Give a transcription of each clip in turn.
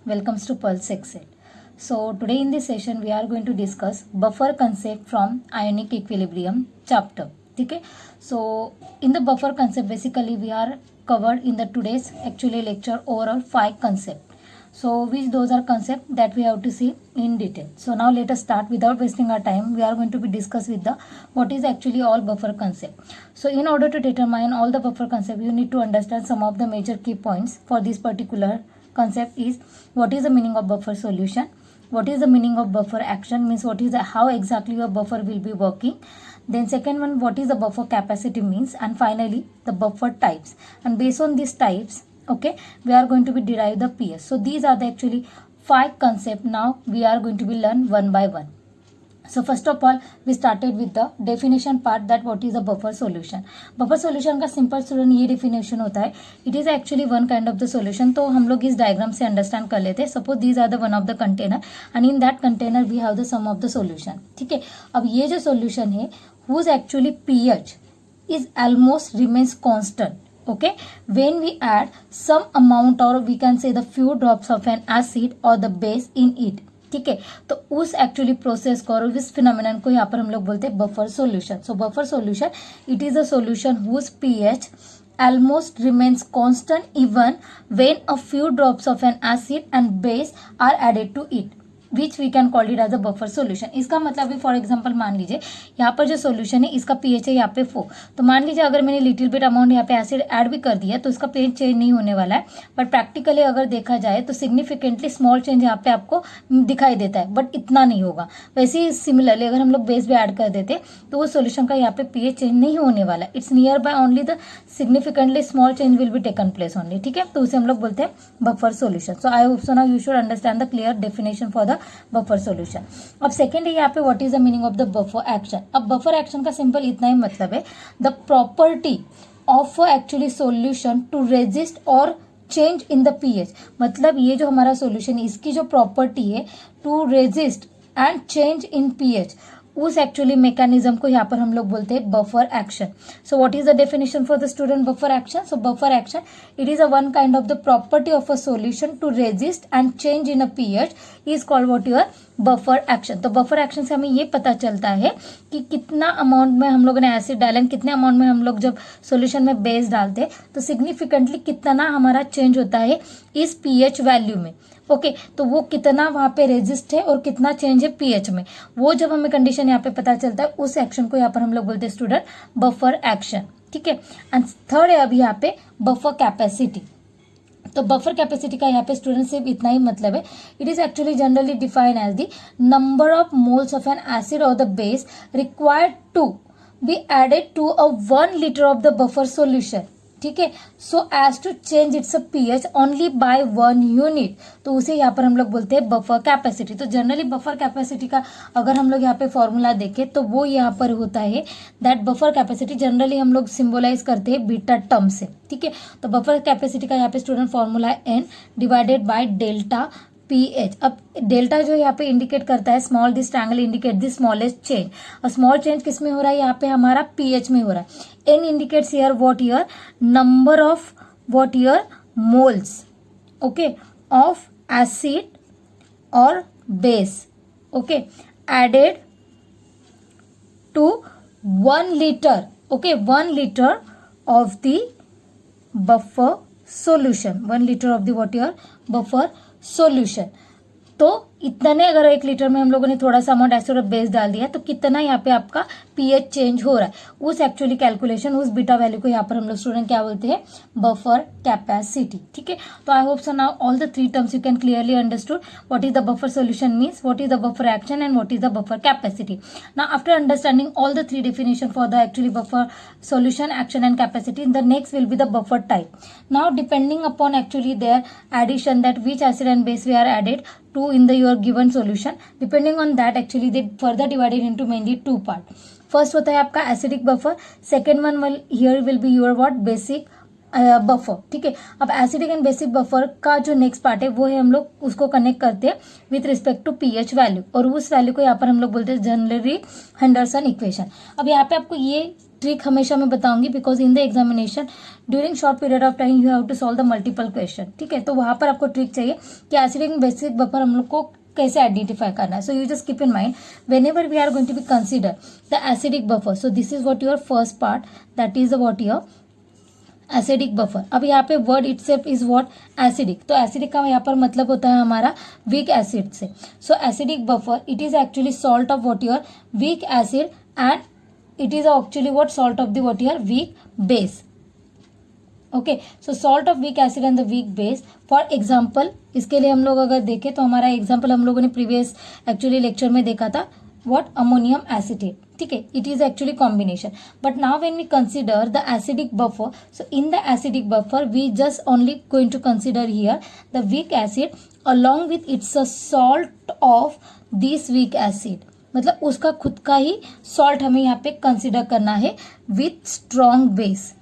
welcomes to Pulse Excel. So today in this session we are going to discuss buffer concept from ionic equilibrium chapter. Okay, so in the buffer concept basically we are covered in the today's actually lecture overall 5 concepts. So which those are concepts that we have to see in detail. So now let us start without wasting our time. We are going to be discuss with the what is actually all buffer concept. So in order to determine all the buffer concept, you need to understand some of the major key points for this particular concept is what is the meaning of buffer solution, what is the meaning of buffer action, means what is the how exactly your buffer will be working. Then second one, what is the buffer capacity means, and finally the buffer types. And based on these types, okay, we are going to be derive the PS. So these are the actually 5 concepts. Now we are going to be learn one by one. So first of all we started with the definition part, that what is a buffer solution. Buffer solution का simple student ये definition होता है, it is actually one kind of the solution. तो हम लोग इस diagram से understand कर लेते हैं. Suppose these are the one of the container and in that container we have the sum of the solution. ठीक है, अब ये जो सोल्यूशन है whose actually pH is almost remains constant. Okay, when we add some amount or we can say the few drops of an acid or the base in it. ठीक है, तो उस एक्चुअली प्रोसेस को और इस फिनोमिनन को यहाँ पर हम लोग बोलते हैं buffer solution. So buffer solution it is a solution whose pH almost remains constant even when a few drops of an acid and base are added to it, which we can call it as a buffer solution. इसका मतलब भी for example मान लीजिए यहाँ पर जो सोल्यूशन है इसका पीएच है यहाँ पे 4. तो मान लीजिए अगर मैंने लिटिल बिट अमाउंट यहाँ पे एसिड ऐड भी कर दिया तो इसका पीएच चेंज नहीं होने वाला है. बट प्रैक्टिकली अगर देखा जाए तो सिग्निफिकेंटली स्मॉल चेंज यहाँ पे आपको दिखाई देता है, बट इतना नहीं होगा. वैसे ही सिमिलरली अगर हम लोग बेस भी ऐड कर देते तो वो सोल्यूशन का यहाँ पे पीएच चेंज नहीं होने वाला. It's nearby only the significantly small change will be taken place only. ठीक है, तो उसे हम लोग बोलते हैं buffer solution. So I hope so now you should understand the clear definition for the buffer solution. अब सेकेंड है यहाँ पे what is the meaning of the buffer action. अब बफर एक्शन का सिंपल इतना ही मतलब है the property of actually solution to resist और चेंज इन द पीएच. मतलब ये जो हमारा सॉल्यूशन है इसकी जो प्रॉपर्टी है to resist and change in pH, उस एक्चुअली मैकेनिज्म को यहाँ पर हम लोग बोलते हैं buffer action. So what is the definition for the student buffer action. So buffer action it is a one kind of the property of a solution to resist and change in a pH is called what your buffer action. तो buffer action से हमें ये पता चलता है कि कितना amount में हम लोगों ने एसिड डाला, कितने अमाउंट में हम लोग जब सॉल्यूशन में बेस डालते हैं तो सिग्निफिकेंटली कितना हमारा चेंज होता है इस पीएच वैल्यू में. ओके, तो वो कितना वहां पे रेजिस्ट है और कितना चेंज है पीएच में, वो जब हमें कंडीशन यहाँ पे पता चलता है उस एक्शन को यहाँ पर हम लोग बोलते हैं स्टूडेंट बफर एक्शन. ठीक है, एंड थर्ड है अभी यहाँ पे बफर कैपेसिटी. तो बफर कैपेसिटी का यहाँ पे स्टूडेंट सिर्फ इतना ही मतलब है, it is actually generally defined as the number of moles of an acid और the base required to be added to a 1 litre of the buffer solution. ठीक है, so as to change its pH only by 1 unit. तो उसे यहाँ पर हम लोग बोलते हैं बफर कैपेसिटी. तो जनरली बफर कैपेसिटी का अगर हम लोग यहाँ पे फॉर्मूला देखें तो वो यहाँ पर होता है दैट बफर कैपेसिटी जनरली हम लोग सिंबलाइज करते हैं बीटा टर्म से. ठीक है, तो बफर कैपेसिटी का यहाँ पे स्टूडेंट फॉर्मूला है n divided by delta pH. अब डेल्टा जो यहाँ पे इंडिकेट करता है small this triangle indicate the smallest change, और स्मॉल चेंज किस में हो रहा है यहाँ पे हमारा पीएच में हो रहा है. An indicates here what your number of what your moles okay of acid और base okay added to 1 litre okay 1 litre of the buffer solution, 1 litre of the what your buffer solution. तो इतना ने अगर 1 litre में हम लोगों ने थोड़ा सा अमाउंट एसिड और बेस डाल दिया तो कितना यहाँ पे आपका पीएच चेंज हो रहा है, उस एक्चुअली कैलकुलेशन उस बीटा वैल्यू को यहाँ पर हम लोग स्टूडेंट क्या बोलते हैं बफर कैपेसिटी. ठीक है, तो आई hope so now all the 3 terms you can clearly understood what is the buffer solution means, what is the buffer action and what is the buffer capacity. Now after understanding all the 3 definition for the actually buffer solution, action and capacity, the next will be the buffer type. Now depending upon actually their addition, that which acid and base we are added to in the your given solution, depending on that actually they further divided into mainly 2 part. First होता है आपका acidic buffer, second one here will be your what basic buffer. ठीक है, अब acidic and basic buffer का जो next part है वो है हम लोग उसको कनेक्ट करते हैं with respect to pH value, और उस वैल्यू को यहाँ पर हम लोग बोलते हैं जनरली हेंडरसन इक्वेशन. अब यहाँ पे आपको ये ट्रिक हमेशा मैं बताऊंगी, because in the examination during short period of time you have to solve the multiple question, ठीक है। तो वहां पर आपको ट्रिक चाहिए कि एसिडिक एंड बेसिक बफर हम लोग को कैसे आइडेंटिफाई करना है। So you just keep in mind whenever we are going to be consider the acidic buffer, so this is what your first part, that is what your acidic buffer. अब यहाँ पे word itself is what acidic, तो acidic का यहाँ पर मतलब होता है हमारा वीक एसिड से। So acidic buffer it is actually salt of what your week acid and it is actually what salt of the what your weak base. Okay, so salt of week acid and the weak base. For example इसके लिए हम लोग अगर देखें तो हमारा example हम लोगों ने प्रीवियस एक्चुअली लेक्चर में देखा था, व्हाट अमोनियम एसिटेट, ठीक है, it is actually combination. But now when we consider the acidic buffer, so in the acidic buffer we just only going to consider here the weak acid along with its a salt of this weak acid, मतलब उसका खुद का ही salt हमें यहाँ पे consider करना है with strong base,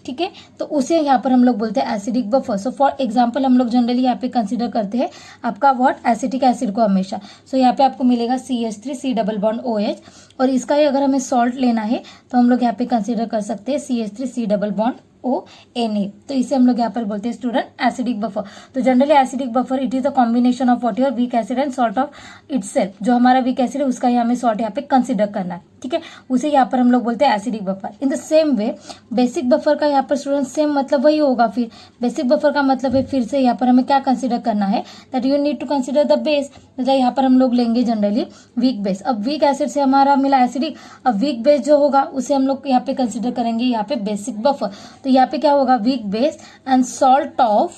ठीक है। तो उसे यहाँ पर हम लोग बोलते हैं acidic buffer. So for example हम लोग जनरली यहाँ पे कंसिडर करते हैं आपका व्हाट एसिटिक एसिड को हमेशा। सो यहाँ पे आपको मिलेगा CH3 डबल बॉन्ड OH, और इसका ही अगर हमें सॉल्ट लेना है तो हम लोग यहाँ पे कंसिडर कर सकते हैं CH3 डबल बॉन्ड ONA। तो इसे हम लोग यहाँ पर बोलते हैं स्टूडेंट एसिडिक बफर। तो generally acidic buffer it is a combination of what your week acid and salt of itself, जो हमारा वीक एसिड है उसका ही हमें सॉल्ट यहाँ पे कंसिडर करना है, ठीक है, उसे यहाँ पर हम लोग बोलते हैं acidic buffer. In the same way basic buffer का यहाँ पर स्टूडेंट सेम मतलब वही होगा। फिर बेसिक बफर का मतलब है फिर से यहाँ पर हमें क्या कंसिडर करना है, that you need to consider the base, मतलब यहाँ पर हम लोग लेंगे जनरली वीक बेस। अब वीक एसिड से हमारा मिला एसिडिक, अब वीक बेस जो होगा उसे हम लोग यहाँ पे कंसिडर करेंगे यहाँ पे बेसिक बफर। तो यहाँ पे क्या होगा weak base and salt of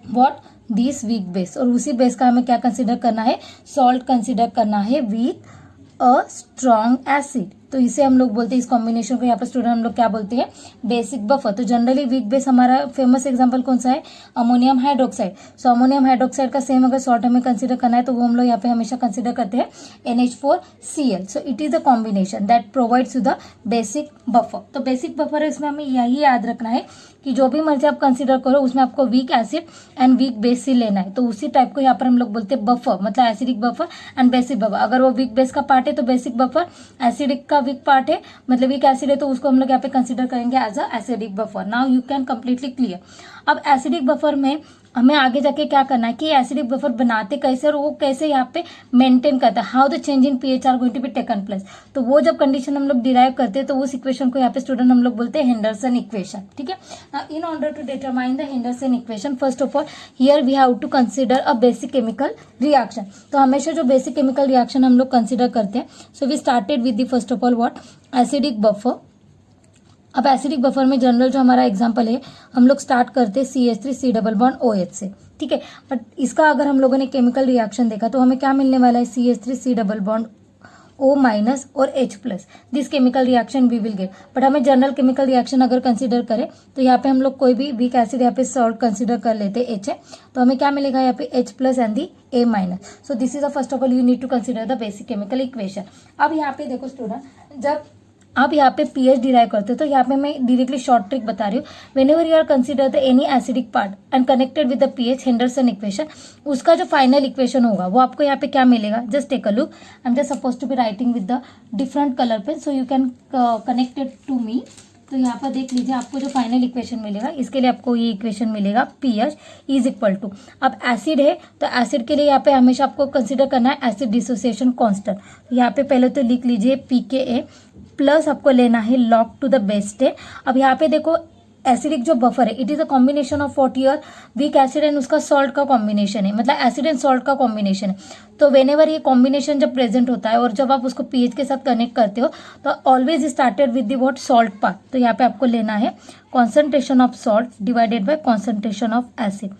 what this weak base, और उसी बेस का हमें क्या कंसिडर करना है, सॉल्ट कंसिडर करना है विथ अ स्ट्रॉन्ग एसिड। तो इसे हम लोग बोलते हैं, इस कॉम्बिनेशन को यहाँ पर स्टूडेंट हम लोग क्या बोलते हैं, बेसिक बफर। तो जनरली वीक बेस हमारा फेमस एग्जांपल कौन सा है, ammonium hydroxide. So ammonium hydroxide का सेम अगर सॉल्ट हमें कंसिडर करना है तो वो हम लोग यहाँ पे हमेशा कंसिडर करते हैं NH4Cl। So it is the combination that provides to the basic buffer. तो बेसिक बफर इसमें हमें यही याद रखना है कि जो भी मर्जी आप कंसिडर करो उसमें आपको weak acid and weak base ही लेना है। तो उसी टाइप को यहाँ पर हम लोग बोलते हैं बफर, मतलब acidic buffer and basic buffer. अगर वो वीक बेस का पार्ट है तो बेसिक बफर, एसिडिक का वीक पार्ट है मतलब वीक एसिड है तो उसको हम लोग यहाँ पे कंसिडर करेंगे as a acidic buffer. Now you can completely clear. अब एसिडिक बफर में हमें आगे जाके क्या करना है कि एसिडिक बफर बनाते कैसे और वो कैसे यहाँ पे मेंटेन करता है, how the change in pH are going to be taken place. तो वो जब कंडीशन हम लोग डिराइव करते हैं तो उस इक्वेशन को यहाँ पे स्टूडेंट हम लोग बोलते हैं हेंडरसन इक्वेशन, ठीक है। In order to determine the Henderson equation first of all here we have to consider a basic chemical reaction. तो हमेशा जो बेसिक केमिकल रिएक्शन हम लोग कंसिडर करते हैं, so we started with the first of all what acidic buffer. अब acidic buffer में general जो हमारा एग्जांपल है हम लोग स्टार्ट करते हैं CH3 डबल बॉन्ड OH से, ठीक है। बट इसका अगर हम लोगों ने केमिकल रिएक्शन देखा तो हमें क्या मिलने वाला है, CH3 double bond O minus और H plus, this chemical reaction we will get. But हमें जनरल केमिकल रिएक्शन अगर कंसिडर करें तो यहाँ पे हम लोग कोई भी वीक एसिड यहाँ पे सॉल्ट कंसिडर कर लेते H है, तो हमें क्या मिलेगा यहाँ पे H plus and the A minus. So this is the first of all you need to consider the basic chemical equation. अब यहाँ पे देखो स्टूडेंट, जब आप यहाँ पे पीएच डिराइव करते हो तो यहाँ पे मैं डायरेक्टली शॉर्ट ट्रिक बता रही हूँ। Whenever you are consider the any acidic part and connected with the pH Henderson equation, उसका जो फाइनल इक्वेशन होगा वो आपको यहाँ पे क्या मिलेगा, just take a look. I am just suppose to be writing with the different colour pen, so you can connected to me. तो यहाँ पर देख लीजिए आपको जो फाइनल इक्वेशन मिलेगा, इसके लिए आपको ये इक्वेशन मिलेगा पीएच इज इक्वल टू, अब एसिड है तो एसिड के लिए यहाँ पे हमेशा आपको कंसिडर करना है एसिड डिसोसिएशन कांस्टेंट। यहाँ पे पहले तो लिख लीजिए pKa प्लस आपको लेना है लॉग टू द बेस 10। अब यहाँ पे देखो एसिडिक जो बफर है it is a combination of what your week acid and उसका सॉल्ट का कॉम्बिनेशन है, मतलब एसिड एंड सॉल्ट का कॉम्बिनेशन है। तो वेनेवर ये कॉम्बिनेशन जब प्रेजेंट होता है और जब आप उसको पीएच के साथ कनेक्ट करते हो तो always started with the what salt part. तो यहाँ पे आपको लेना है concentration of salt divided by concentration of acid.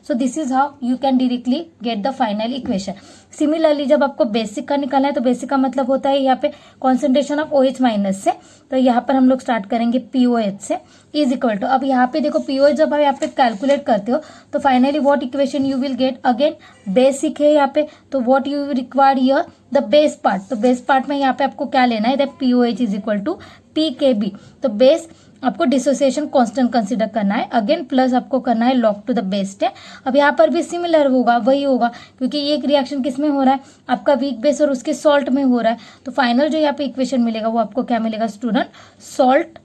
So this is how you can directly get the final equation. Similarly जब आपको बेसिक का निकालना है तो बेसिक का मतलब होता है यहाँ पे कॉन्सेंट्रेशन ऑफ OH माइनस से, तो यहाँ पर हम लोग स्टार्ट करेंगे POH से इज इक्वल टू, अब यहाँ पे देखो POH जब आप यहाँ पे कैलकुलेट करते हो तो finally what equation you will get, again basic है यहाँ पे तो what you require here the base part. तो बेस पार्ट में यहाँ पे आपको क्या लेना है, that POH is equal to PKB। तो बेस आपको डिसोसिएशन कांस्टेंट कंसीडर करना है। अगेन प्लस आपको करना है लॉग टू द बेस 10। अब यहाँ पर भी सिमिलर होगा, वही होगा, क्योंकि ये एक रिएक्शन किस में हो रहा है, आपका वीक बेस और उसके सॉल्ट में हो रहा है। तो फाइनल जो यहाँ पे इक्वेशन मिलेगा वो आपको क्या मिलेगा स्टूडेंट, सॉल्ट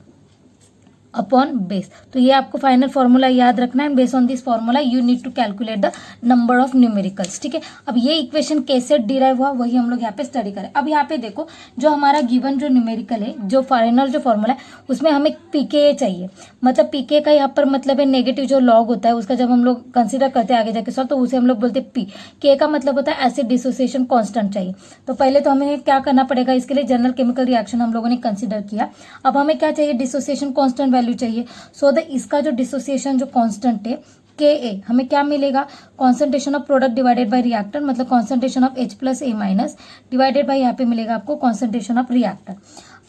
अपॉन बेस। तो ये आपको फाइनल फॉर्मूला याद रखना है। Base on this formula you need to calculate the number of numericals. ठीक है, अब ये इक्वेशन कैसे डिराइव हुआ वही हम लोग यहाँ पे स्टडी करें। अब यहाँ पे देखो, जो हमारा गिवन जो न्यूमेरिकल है, जो फाइनल जो फॉर्मूला है, उसमें हमें पीके चाहिए। मतलब पीके का यहाँ पर मतलब है नेगेटिव जो लॉग होता है उसका जब हम लोग कंसिडर करते हैं आगे जाके सॉल्व, तो उसे हम लोग बोलते हैं पी। के का मतलब होता है एसिड डिसोसिएशन कांस्टेंट चाहिए। तो पहले तो हमें क्या करना पड़ेगा, इसके लिए जनरल केमिकल रिएक्शन हम लोगों ने कंसिडर किया। अब हमें क्या चाहिए, डिसोसिएशन कांस्टेंट वैल्यू चाहिए। सो द इसका जो डिसोसिएशन जो कांस्टेंट है Ka, हमें क्या मिलेगा, concentration of product divided by reactor, मतलब concentration of H plus A minus divided by यहाँ पे मिलेगा आपको concentration of reactor.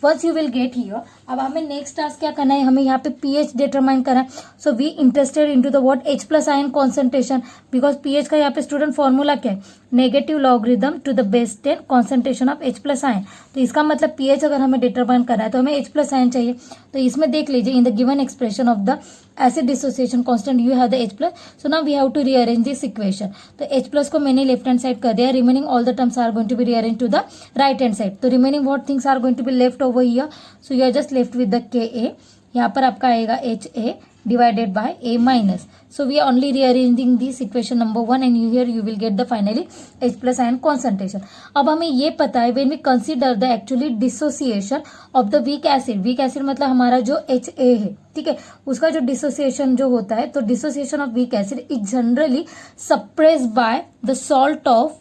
Once you will get here, अब हमें नेक्स्ट टास्क क्या करना है, हमें यहाँ पे pH डिटरमाइन करना है। So we interested into the what, H plus ion concentration, because pH का यहाँ पे स्टूडेंट फॉर्मूला क्या है, negative logarithm to the base 10 concentration of H plus ion. तो इसका मतलब pH अगर हमें डिटरमाइन करना है तो हमें H प्लस आयन चाहिए। तो इसमें देख लीजिए, in the given expression of the acid dissociation constant you have the H plus, so now we have to rearrange this equation। तो H plus को मैंने लेफ्ट हैंड साइड कर दिया, remaining all the terms are going to be rearranged to the right hand side। तो remaining what things are going to be left over here, so you are just left with the Ka। यहाँ पर आपका आएगा Ha divided by A minus। So we are only rearranging this equation number 1 and here you will get the finally H plus ion concentration। अब हमें ये पता है when we consider the actually dissociation of the weak acid, weak acid मतलब हमारा जो Ha है, ठीक है, उसका जो डिसोसिएशन जो होता है, तो dissociation of weak acid is generally suppressed by the salt of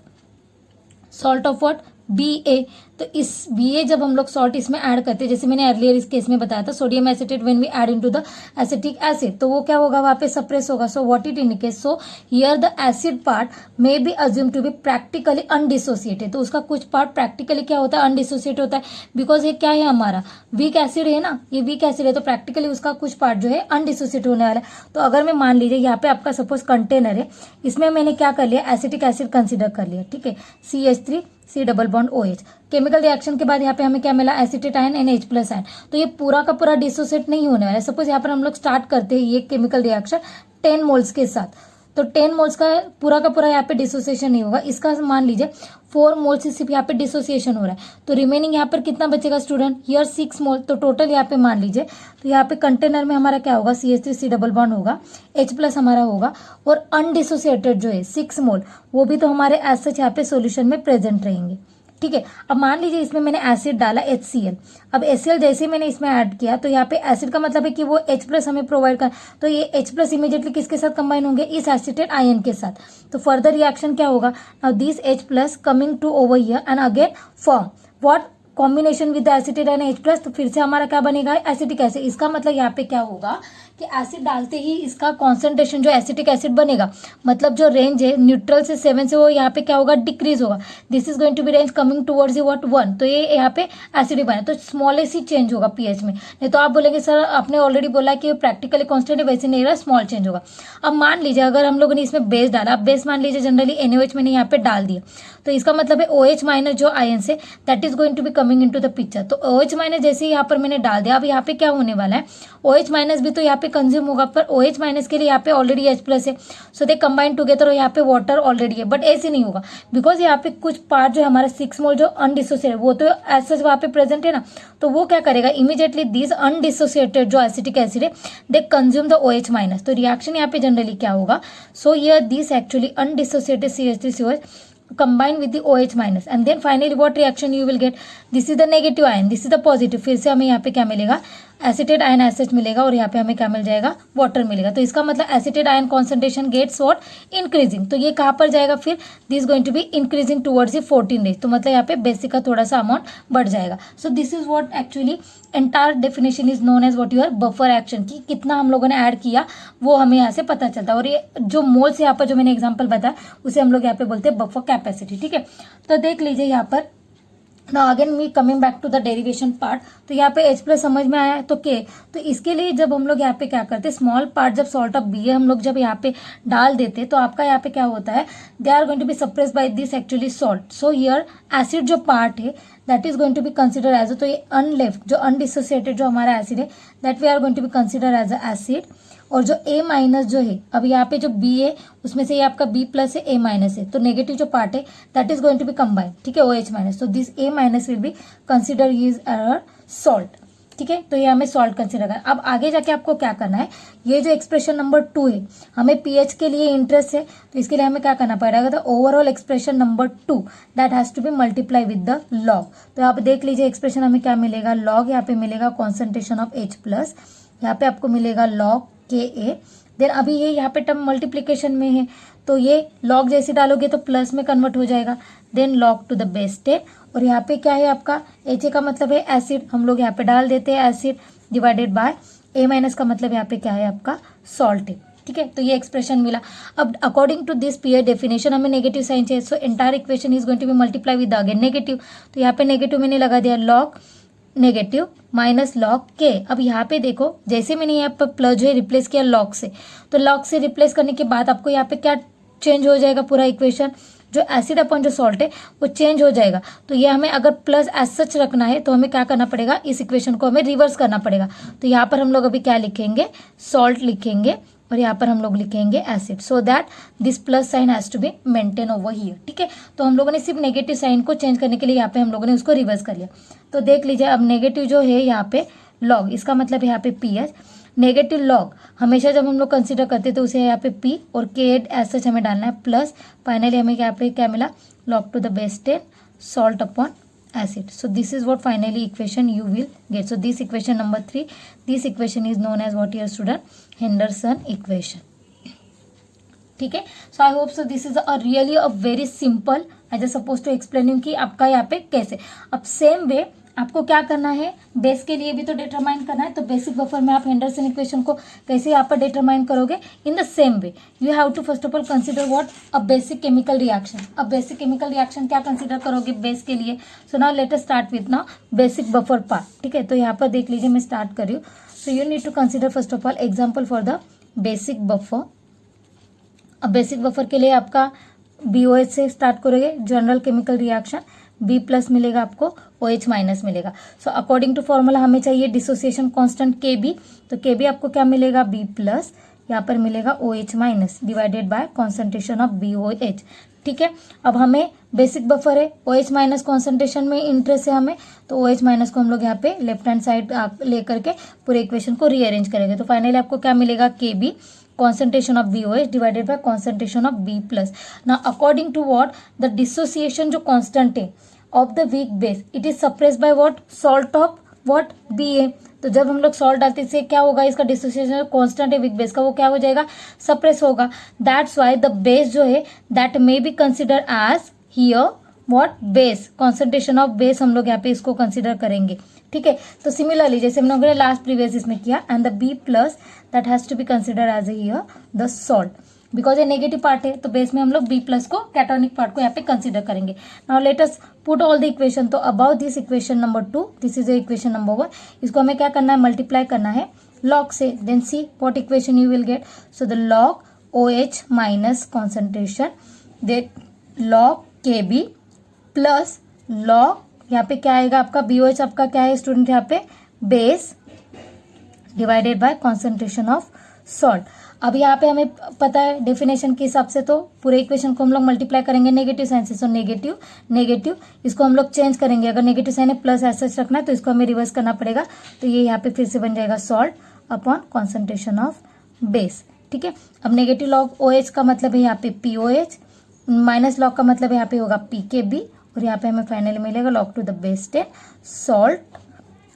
what, Ba। तो इस Ba जब हम लोग सॉल्ट इसमें ऐड करते हैं, जैसे मैंने अर्लियर इस केस में बताया था, sodium acetate when we add into the acetic acid, तो वो क्या होगा, वहां पे सप्रेस होगा। So what it indicates, so here the acid part may be assume to be practically undissociated. तो उसका कुछ पार्ट प्रैक्टिकली क्या होता है, अनडिसोसिएट होता है, बिकॉज ये क्या है, हमारा वीक एसिड है ना, ये वीक एसिड है, तो प्रैक्टिकली उसका कुछ पार्ट जो है अनडिसोसिएट होने वाला है। तो अगर मैं मान लीजिए यहाँ पे आपका सपोज कंटेनर है, इसमें मैंने क्या कर लिया, एसिटिक एसिड कंसिडर कर लिया, ठीक है, CH3 C double bond OH। Chemical reaction के बाद यहाँ पे हमें क्या मिला, acetate ion and H plus ion. तो ये पूरा का पूरा डिसोसिएट नहीं होने वाला है। सपोज यहाँ पर हम लोग स्टार्ट करते हैं ये केमिकल रिएक्शन 10 मोल्स के साथ, तो 10 मोल्स का पूरा यहाँ पे डिसोसिएशन नहीं होगा। इसका मान लीजिए 4 मोल से सिर्फ यहाँ पे डिसोसिएशन हो रहा है, तो रिमेनिंग यहाँ पर कितना बचेगा स्टूडेंट, हियर 6 मोल। तो टोटल यहाँ पे मान लीजिए, तो यहाँ पे कंटेनर में हमारा क्या होगा, CH3 C डबल बॉन्ड होगा, H प्लस हमारा होगा, और अनडिसोसिएटेड जो है 6 मोल, वो भी तो हमारे एज सच यहाँ पे सोल्यूशन में प्रेजेंट रहेंगे। ठीक है, अब मान लीजिए इसमें मैंने एसिड डाला HCl। अब HCl जैसे मैंने इसमें ऐड किया, तो यहाँ पे एसिड का मतलब है कि वो H प्लस हमें प्रोवाइड कर, तो ये H प्लस इमीडिएटली किसके साथ कंबाइन होंगे, इस एसिटेट आयन के साथ। तो फर्दर रिएक्शन क्या होगा, now this H plus coming to over here and again form what, combination with acetate and H plus. तो फिर से हमारा क्या बनेगा, एसिटिक एसिड। इसका मतलब यहाँ पे क्या होगा कि एसिड डालते ही इसका कॉन्सेंट्रेशन जो एसिटिक एसिड बनेगा, मतलब जो रेंज है न्यूट्रल से 7 से, वो यहाँ पे क्या होगा, डिक्रीज होगा। This is going to be range coming towards what 1। तो ये यहाँ पे एसिडिक बना, तो स्मॉलेस्ट ही चेंज होगा pH में। नहीं तो आप बोलेंगे सर आपने ऑलरेडी बोला कि प्रैक्टिकली कॉन्स्टेंट है, वैसे नहीं रहा, स्मॉल चेंज होगा। अब मान लीजिए अगर हम लोगों ने इसमें बेस डाला, अब बेस मान लीजिए जनरली NaOH मैंने यहाँ पे डाल दिया, तो इसका मतलब है OH माइनस जो आयन से that is going to be coming into the picture. तो OH माइनस जैसे ही यहाँ पर मैंने डाल दिया, अब यहाँ पे क्या होने वाला है, OH माइनस भी तो यहाँ पे कंज्यूम होगा, पर OH माइनस के लिए यहाँ पे ऑलरेडी H प्लस है, सो दे कंबाइन टुगेदर, और यहाँ पे वाटर ऑलरेडी है। बट ऐसे नहीं होगा, बिकॉज यहाँ पे कुछ पार्ट जो हमारा 6 मोल जो अनडिसोसिएटेड, वो तो एज सच वहाँ पे प्रेजेंट है ना, तो वो क्या करेगा, इमीडिएटली दिस अनडिसोसिएटेड जो एसिटिक एसिड है they consume the OH minus. तो रिएक्शन यहाँ पे जनरली क्या होगा, so here this actually undissociated CH3COH combine with the OH minus and then finally what reaction you will get, this is the negative ion, this is the positive। फिर से हमें यहाँ पे क्या मिलेगा, एसिटेट आयन एसिड मिलेगा, और यहाँ पे हमें क्या मिल जाएगा, वाटर मिलेगा। तो इसका मतलब acetate ion concentration gets what, increasing. तो ये कहाँ पर जाएगा फिर, this going to be increasing towards 14 days. तो मतलब यहाँ पे बेसिक का थोड़ा सा अमाउंट बढ़ जाएगा। So this is what actually entire definition is known as what your buffer action, की कितना हम लोगों ने ऐड किया वो हमें यहाँ से पता चलता है। और ये जो मोल्स यहाँ पर जो मैंने एग्जाम्पल बताया उसे हम लोग यहाँ पे बोलते हैं बफर कैपेसिटी। ठीक है, तो देख लीजिए यहाँ पर ना again me coming back to the derivation part, तो यहाँ पे H प्लस समझ में आया तो K, तो इसके लिए जब हम लोग यहाँ पे क्या करते हैं, स्मॉल पार्ट जब सॉल्ट ऑफ बी हम लोग जब यहाँ पे डाल देते तो आपका यहाँ पे क्या होता है, they are going to be suppress by this actually salt, so here acid जो पार्ट है that is going to be consider as, तो ये अनलेफ्ट जो अनडिसोसिएटेड जो हमारा एसिड है that we are going to be consider as a acid, और जो A माइनस जो है, अब यहाँ पे जो B है उसमें से ये आपका B प्लस है, A माइनस है, तो नेगेटिव जो पार्ट है that is going to be combine, ठीक है, OH माइनस, तो this A minus will be consider is our salt, ठीक है, तो ये हमें सॉल्ट कंसिडर करना। अब आगे जाके आपको क्या करना है, ये जो एक्सप्रेशन नंबर 2 है, हमें पीएच के लिए इंटरेस्ट है, तो इसके लिए हमें क्या करना पड़ेगा, तो overall expression number 2 that has to be multiply with the log, तो यहाँ पे देख लीजिए एक्सप्रेशन हमें क्या मिलेगा, लॉग यहाँ पे मिलेगा कॉन्सेंट्रेशन ऑफ H प्लस, यहाँ पे आपको मिलेगा लॉग KA, देन अभी ये यहाँ पे टर्म मल्टीप्लीकेशन में है तो ये लॉग जैसे डालोगे तो प्लस में कन्वर्ट हो जाएगा, then log to the base 10, और यहाँ पे क्या है आपका HA का मतलब है एसिड, हम लोग यहाँ पे डाल देते हैं acid divided by A minus का मतलब यहाँ पे क्या है आपका सॉल्ट है, ठीक है, तो ये एक्सप्रेशन मिला। अब according to this pH definition हमें नेगेटिव साइन चाहिए, so entire equation is going to be multiply with again negative, तो यहाँ पे नेगेटिव मैंने लगा दिया लॉग नेगेटिव माइनस लॉग के। अब यहाँ पे देखो जैसे मैंने यहाँ पर प्लस जो है रिप्लेस किया लॉग से, तो लॉग से रिप्लेस करने के बाद आपको यहाँ पे क्या चेंज हो जाएगा, पूरा इक्वेशन जो एसिड अपॉन जो सॉल्ट है वो चेंज हो जाएगा, तो ये हमें अगर प्लस एज सच रखना है तो हमें क्या करना पड़ेगा, इस इक्वेशन को हमें रिवर्स करना पड़ेगा, तो यहाँ पर हम लोग अभी क्या लिखेंगे, सॉल्ट लिखेंगे, और यहाँ पर हम लोग लिखेंगे acid, so that this plus sign has to be maintain over here, ठीक है, तो हम लोगों ने सिर्फ नेगेटिव साइन को चेंज करने के लिए यहाँ पे हम लोगों ने उसको रिवर्स कर लिया, तो देख लीजिए अब नेगेटिव जो है यहाँ पे लॉग, इसका मतलब है यहाँ पे पीएच, नेगेटिव लॉग हमेशा जब हम लोग कंसिडर करते हैं तो उसे यहाँ पे पी और के एज सच हमें डालना है, प्लस फाइनली हमें यहाँ पे क्या मिला, log to the base 10 salt upon acid, so this is what finally equation you will get, so this equation number 3, this equation is known as what, your student, Henderson equation, ठीक है, so I hope so this is a really a very simple, I just supposed to explain you कि आपका यहाँ पे कैसे, अब same way आपको क्या करना है, बेस के लिए भी तो डिटरमाइन करना है, तो बेसिक बफर में आप हेंडरसन इक्वेशन को कैसे यहाँ पर डिटरमाइन करोगे, in the same way you have to first of all consider what, a basic chemical reaction, अब बेसिक केमिकल रिएक्शन क्या कंसिडर करोगे बेस के लिए, so now let us start with now basic buffer part, ठीक है, तो यहाँ पर देख लीजिए मैं स्टार्ट कर रही हूँ, so you need to consider first of all example for the basic buffer, अब बेसिक बफर के लिए आपका BOH से स्टार्ट करोगे, general chemical reaction, B plus मिलेगा आपको, OH माइनस मिलेगा, सो अकॉर्डिंग टू फॉर्मूला हमें चाहिए डिसोसिएशन कांस्टेंट KB, तो KB आपको क्या मिलेगा, B प्लस, यहाँ पर मिलेगा OH minus divided bye concentration of BOH, ठीक है, अब हमें बेसिक बफर है, OH माइनस कॉन्सेंट्रेशन में इंटरेस्ट है हमें, तो OH माइनस को हम लोग यहाँ पे लेफ्ट हैंड साइड लेकर के पूरे इक्वेशन को रीअरेंज करेंगे, तो फाइनली आपको क्या मिलेगा, KB concentration of BOH divided by concentration of B plus. Now according to what, the dissociation जो constant है of the weak base, it is suppressed by what, salt of what, BA, तो जब हम लोग salt डालते से क्या होगा, इसका डिसोसिएशन कांस्टेंट है वीक बेस का, वो क्या हो जाएगा, सप्रेस होगा, दैट्स वाई द बेस जो है that may be consider as here what, base, concentration of base हम लोग यहाँ पे इसको कंसिडर करेंगे, ठीक है, तो सिमिलरली जैसे हम लोगों ने लास्ट प्रीवियस इसमें किया, and the B plus that has to be consider as here the salt, because ये नेगेटिव पार्ट है तो बेस में हम लोग B प्लस को कैटोनिक पार्ट को यहाँ पे कंसिडर करेंगे। Now let us put all the equation, तो about this equation number 2, this is the equation number 1, इसको हमें क्या करना है, मल्टीप्लाई करना है लॉग से, then see what equation you will get, so the log OH minus concentration, the log KB plus log यहाँ पे क्या आएगा आपका, BOH आपका क्या है स्टूडेंट, यहाँ पे base divided by concentration of salt. अब यहाँ पे हमें पता है डेफिनेशन के हिसाब से, तो पूरे इक्वेशन को हम लोग मल्टीप्लाई करेंगे नेगेटिव साइन से, सो नेगेटिव नेगेटिव, इसको हम लोग चेंज करेंगे, अगर नेगेटिव साइन है प्लस ऐसा रखना है तो इसको हमें रिवर्स करना पड़ेगा, तो ये यहाँ पे फिर से बन जाएगा salt upon concentration of base, ठीक है। अब नेगेटिव लॉग OH का मतलब है यहाँ पे POH, माइनस लॉग का मतलब यहाँ पे होगा PKB, और यहाँ पे हमें फाइनली मिलेगा log to the base 10 salt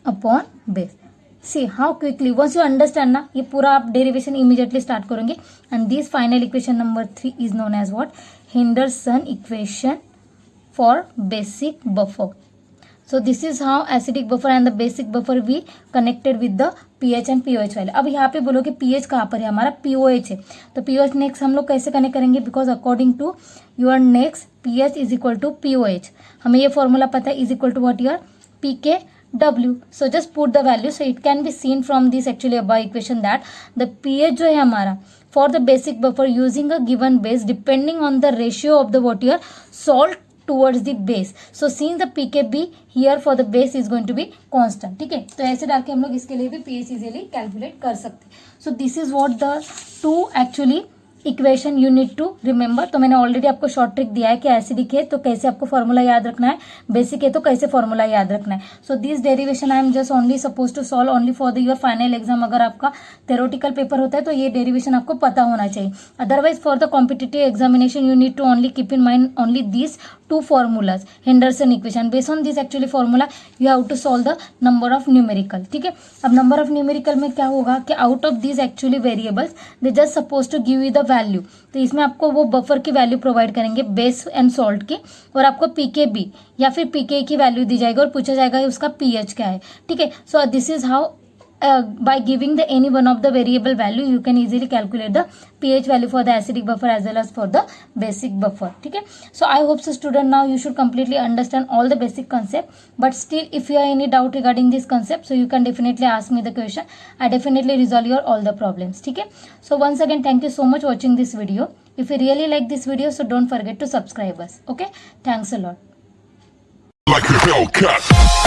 upon base. See how quickly once you understand ना, ये पूरा आप डेरिवेशन इमीडिएटली स्टार्ट करेंगे, and this final equation number 3 is known as what, Henderson equation for basic buffer. So this is how acidic buffer and the basic buffer we connected with the pH and pOH value। अब यहाँ पे बोलो कि pH कहाँ पर है, हमारा pOH है, तो pOH नेक्स्ट हम लोग कैसे कनेक्ट करेंगे, because according to your next pH is equal to POH, हमें ये फॉर्मूला पता है, is equal to what your pKw. So just put the value. So it can be seen from this actually above equation that the pH जो है हमारा for the basic buffer using a given base depending on the ratio of the what your salt towards the base. So since the pKb here for the base is going to be constant. ठीक है, तो ऐसे डाल के हम लोग इसके लिए भी pH इजीली कैलकुलेट कर सकते हैं. So this is what the two actually equation you need to remember. तो मैंने ऑलरेडी आपको शॉर्ट ट्रिक दिया है कि एसिडिक है तो कैसे आपको फॉर्मूला याद रखना है, बेसिक है तो कैसे फॉर्मूला याद रखना है. So this derivation I am just only suppose to solve only for the your final exam. अगर आपका थ्योरेटिकल पेपर होता है तो ये डेरिवेशन आपको पता होना चाहिए. Otherwise for the competitive examination you need to only keep in mind only this two formulas, Henderson equation. Based on this actually formula you have to solve the number of numerical. ठीक है, अब number of numerical में क्या होगा कि out of these actually variables they just supposed to give you the value. तो इसमें आपको वो बफर की वैल्यू प्रोवाइड करेंगे बेस एंड सॉल्ट की, और आपको pKb या फिर pK की वैल्यू दी जाएगी और पूछा जाएगा उसका pH क्या है. ठीक है, so this is how by giving the any one of the variable value you can easily calculate the pH value for the acidic buffer as well as for the basic buffer. ठीक है, so I hope so student now you should completely understand all the basic concept, but still if you have any doubt regarding this concept so you can definitely ask me the question. I definitely resolve your all the problems. ठीक है, so once again thank you so much watching this video. If you really like this video so don't forget to subscribe us. Okay, thanks a lot. Like a Hellcat.